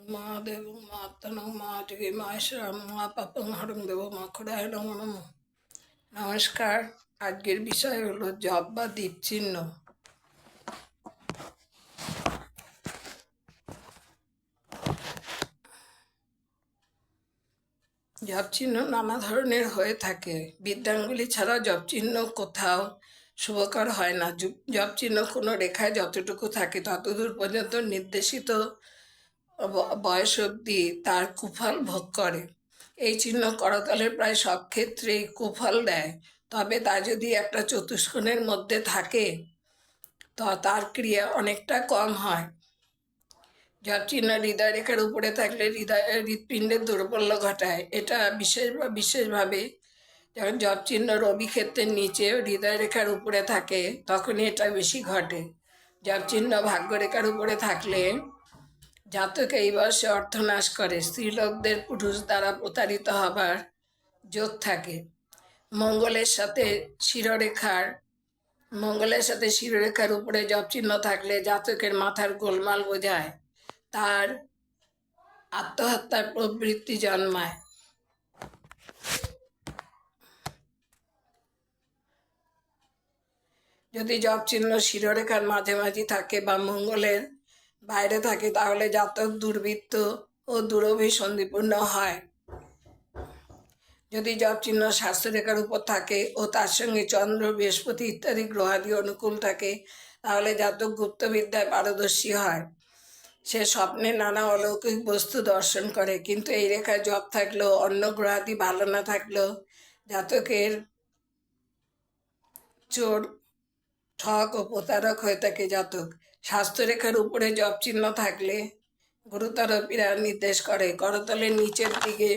মহাদেব মাতন মা টিভি মায়েশ্বরাম মা পাপং হরং দেব মা খোড়ায় নম নম। নমস্কার। আজকের বিষয় হলো জপ বা দীপ চিহ্ন। জপ চিহ্ন নানা ধরনের হয়ে থাকে। বিদ্যাঙ্গুলি ছাড়া জপ চিহ্ন কোথাও শুভকর হয় না। জপ চিহ্ন কোনো রেখায় যতটুকু থাকে ততদূর পর্যন্ত নির্দেশিত বয়স অবধি তার কুফল ভোগ করে। এই চিহ্ন করতলের প্রায় সব ক্ষেত্রেই কুফল দেয়, তবে তা যদি একটা চতুষ্কোণের মধ্যে থাকে তো তার ক্রিয়া অনেকটা কম হয়। জপ চিহ্ন হৃদয় রেখার উপরে থাকলে হৃৎপিণ্ডের দৌর্বল্য ঘটায়। এটা বিশেষভাবে যখন জপ চিহ্ন রবি ক্ষেত্রের নিচে হৃদয় রেখার উপরে থাকে তখনই এটা বেশি ঘটে। জপ চিহ্ন ভাগ্যরেখার উপরে থাকলে জাতক এই বয়সে অর্থনাশ করে। স্ত্রীলোকদের পুরুষ দ্বারা প্রতারিত হবার যোগ থাকে। মঙ্গলের সাথে শিরোরেখার উপরে জপ চিহ্ন থাকলে জাতকের মাথার গোলমাল বোঝায়, তার আত্মহত্যার প্রবৃত্তি জন্মায়। যদি জপ চিহ্ন শিরোরেখার মাঝামাঝি থাকে বা মঙ্গলের বাইরে থাকে তাহলে জাতক দুর্বৃত্ত ও দুরভিসন্ধিপূর্ণ হয়। যদি জপ চিহ্ন স্বাস্থ্যরেখার উপর থাকে ও তার সঙ্গে চন্দ্র, বৃহস্পতি ইত্যাদি গ্রহাদি অনুকূল থাকে তাহলে জাতক গুপ্তবিদ্যায় পারদর্শী হয়। সে স্বপ্নে নানা অলৌকিক বস্তু দর্শন করে। কিন্তু এই রেখায় জপ থাকলেও অন্য গ্রহাদি ভালো না থাকলেও জাতকের চোর, ঠক ও প্রতারক হয়ে থাকে। জাতক স্বাস্থ্যরেখার উপরে জপ চিহ্ন থাকলে গুরুতর পীড়া নির্দেশ করে। করতলের নিচের দিকে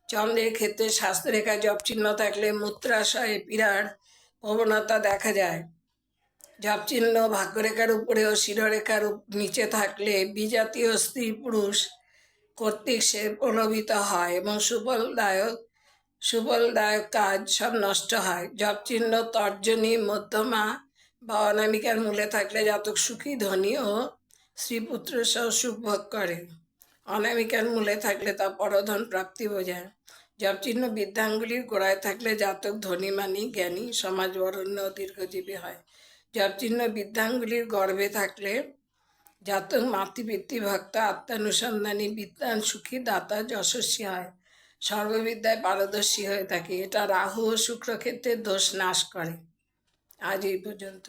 চন্দ্রের ক্ষেত্রে স্বাস্থ্যরেখা জপ চিহ্ন থাকলে মূত্রাশয়ে পীড়ার প্রবণতা দেখা যায়। জপ চিহ্ন ভাগ্যরেখার উপরে ও শিরোরেখার নিচে থাকলে বিজাতীয় স্ত্রী পুরুষ কর্তৃক সে প্রলোভিত হয় এবং সুফলদায়ক কাজ সব নষ্ট হয়। জপ চিহ্ন তর্জনী, মধ্যমা বা অনামিকার মূলে থাকলে জাতক সুখী, ধনী ও স্ত্রীপুত্র সহ সুখ ভোগ করে। অনামিকার মূলে থাকলে তা পরধন প্রাপ্তি বোঝায়। জপ চিহ্ন বৃদ্ধাঙ্গুলির গোড়ায় থাকলে জাতক ধনীমানী, জ্ঞানী, সমাজ বরণ্য ও দীর্ঘজীবী হয়। জপ চিহ্ন বৃদ্ধাঙ্গুলির গর্ভে থাকলে জাতক মাতৃপিতৃ ভক্ত, আত্মানুসন্ধানী, বিদ্বান, সুখী, দাতা, যশস্বী হয়, সর্ববিদ্যায় পারদর্শী হয়ে থাকে। এটা রাহু ও শুক্র ক্ষেত্রের দোষ নাশ করে। আজ এই পর্যন্ত।